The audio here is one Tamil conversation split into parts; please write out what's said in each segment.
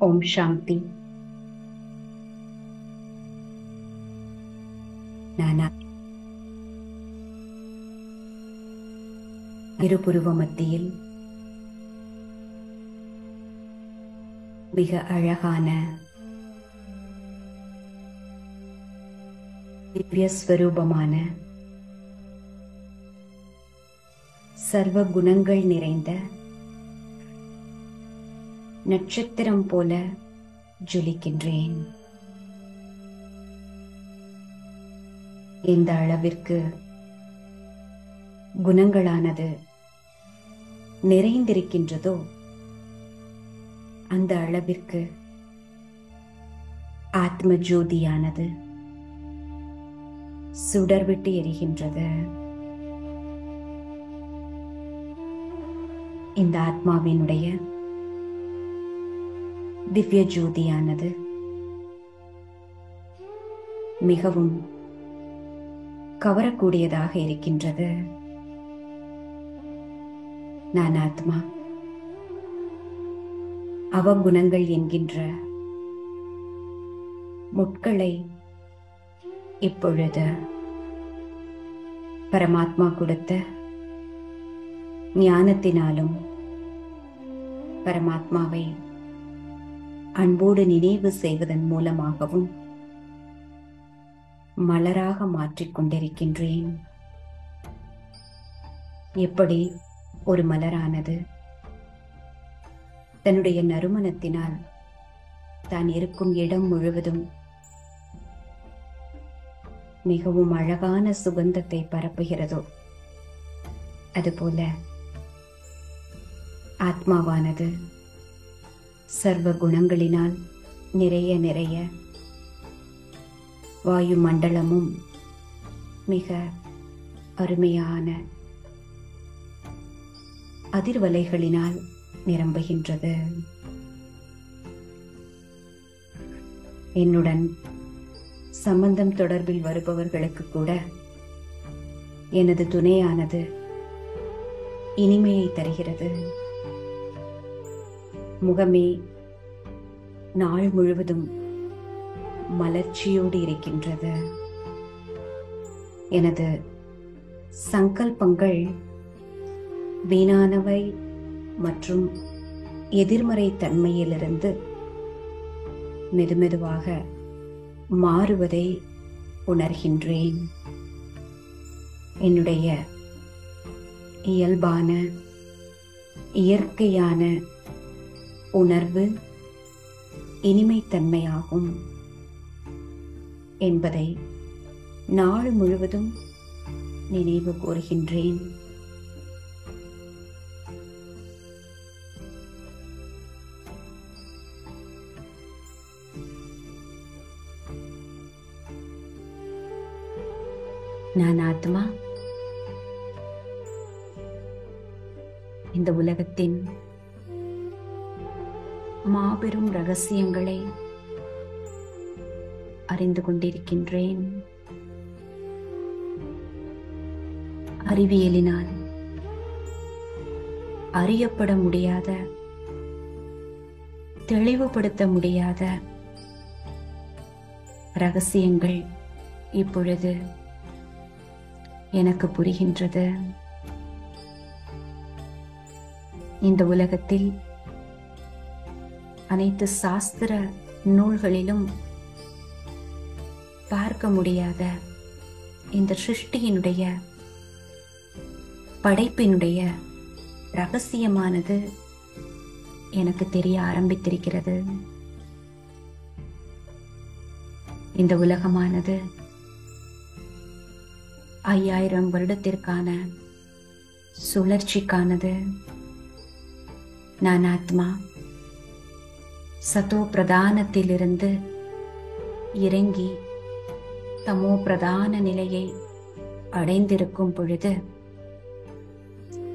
ஓம் சாந்தி. நானா இருபுருவ மத்தியில் மிக அழகான திவ்ய ஸ்வரூபமான சர்வ குணங்கள் நிறைந்த நட்சத்திரம் போல ஜொலிக்கின்றேன். எந்த அளவிற்கு குணங்களானது நிறைந்திருக்கின்றதோ அந்த அளவிற்கு ஆத்ம ஜோதியானது சுடர்விட்டு எரிகின்றது. இந்த ஆத்மாவினுடைய திவ்ய ஜோதியானது மிகவும் கவரக்கூடியதாக இருக்கின்றது. நான் ஆத்மா அவகுணங்கள் என்கின்ற முட்களை இப்பொழுது பரமாத்மா கொடுத்த ஞானத்தினாலும் பரமாத்மாவை அன்போடு நினைவு செய்வதன் மூலமாகவும் மலராக மாற்றிக்கொண்டிருக்கின்றேன். எப்படி ஒரு மலரானது தன்னுடைய நறுமணத்தினால் தான் இருக்கும் இடம் முழுவதும் மிகவும் அழகான சுகந்தத்தை பரப்புகிறதோ, அதுபோல ஆத்மாவானது சர்வ குணங்களினால் நிறைய நிறைய வாயு மண்டலமும் மிக அருமையான அதிர்வலைகளினால் நிரம்புகின்றது. என்னுடன் சம்பந்தம் தொடர்பில் வருபவர்களுக்கு கூட எனது துணையானது இனிமையை தருகிறது. முகமே நாள் முழுவதும் மலர்ச்சியோடு இருக்கின்றது. எனது சங்கல்பங்கள் வீணானவை மற்றும் எதிர்மறை தன்மையிலிருந்து மெதுமெதுவாக மாறுவதை உணர்கின்றேன். என்னுடைய இயல்பான இயற்கையான உணர்வு இனிமைத்தன்மையாகும் என்பதை நாள் முழுவதும் நினைவு கூறுகின்றேன். நான் ஆத்மா இந்த உலகத்தின் மாபெரும் ரகசியங்களை அறிந்து கொண்டிருக்கின்றேன். அறிவியலினால் அறியப்பட முடியாத, தெளிவுபடுத்த முடியாத ரகசியங்கள் இப்பொழுது எனக்கு புரிகின்றது. இந்த உலகத்தில் அனைத்து சாஸ்திர நூல்களிலும் பார்க்க முடியாத இந்த சிருஷ்டியினுடைய படைப்பினுடைய ரகசியமானது எனக்கு தெரிய ஆரம்பித்திருக்கிறது. இந்த உலகமானது 5000 வருடத்திற்கான சுழற்சிக்கானது. நான் ஆத்மா சதோ பிரதானத்திலிருந்து இறங்கி தமோ பிரதான நிலையை அடைந்திருக்கும் பொழுது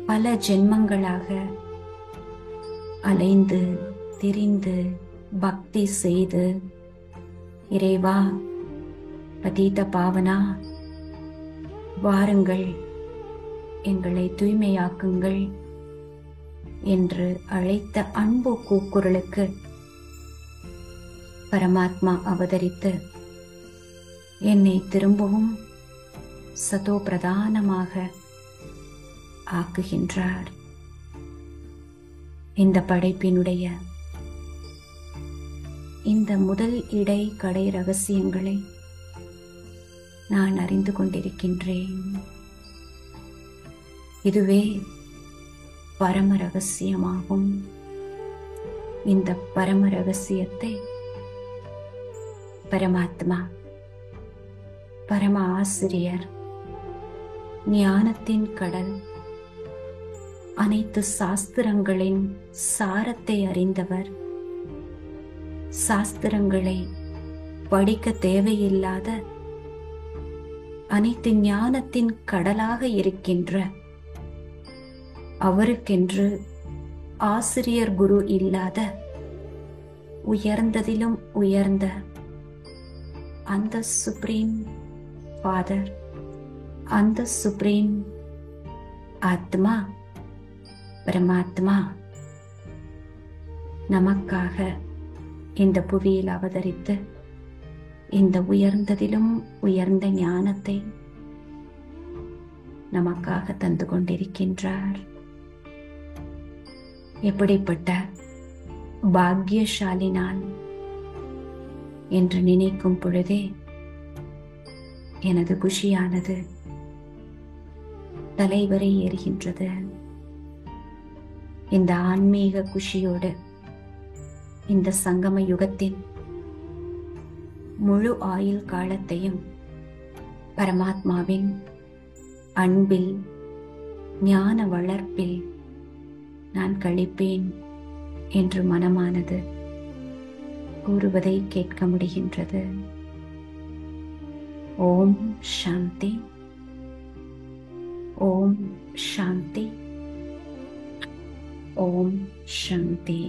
பல ஜென்மங்களாக அலைந்து திரிந்து பக்தி செய்து, இறைவா பதீத பாவனா வாருங்கள், எங்களை தூய்மையாக்குங்கள் என்று அழைத்த அன்பு கூக்குரலுக்கு பரமாத்மா அவதரித்து என்னை திரும்பவும் சதோ பிரதானமாக ஆக்குகின்றார். இந்த படைப்பினுடைய இந்த முதல் இடை கடை ரகசியங்களை நான் அறிந்து கொண்டிருக்கின்றேன். இதுவே பரம ரகசியமாகும். இந்த பரம ரகசியத்தை பரமாத்மா, பரம ஆசிரியர், ஞானத்தின் கடல், அனைத்து சாஸ்திரங்களின் சாரத்தை அறிந்தவர், சாஸ்திரங்களை படிக்க தேவையில்லாத அனைத்து ஞானத்தின் கடலாக இருக்கின்ற அவருக்கென்று ஆசிரியர் குரு இல்லாத உயர்ந்ததிலும் உயர்ந்த அந்த சுப்ரீம் ஃபாதர், அந்த சுப்ரீம் ஆத்மா பரமாத்மா நமக்காக இந்த புவியில் அவதரித்து இந்த உயர்ந்ததிலும் உயர்ந்த ஞானத்தை நமக்காக தந்து கொண்டிருக்கின்றார். எப்படிப்பட்ட பாக்கியசாலி நான் என்று நினைக்கும் பொழுதே எனது குஷியானது தலைவரை ஏறுகின்றது. இந்த ஆன்மீக குஷியோடு இந்த சங்கம யுகத்தின் முழு ஆயுள் காலத்தையும் பரமாத்மாவின் அன்பில், ஞான வளர்ப்பில் நான் கழிப்பேன் என்று மனமானது கூறுவதை கேட்க முடிகின்றது. ஓம் சாந்தி, ஓம் சாந்தி, ஓம் சாந்தி.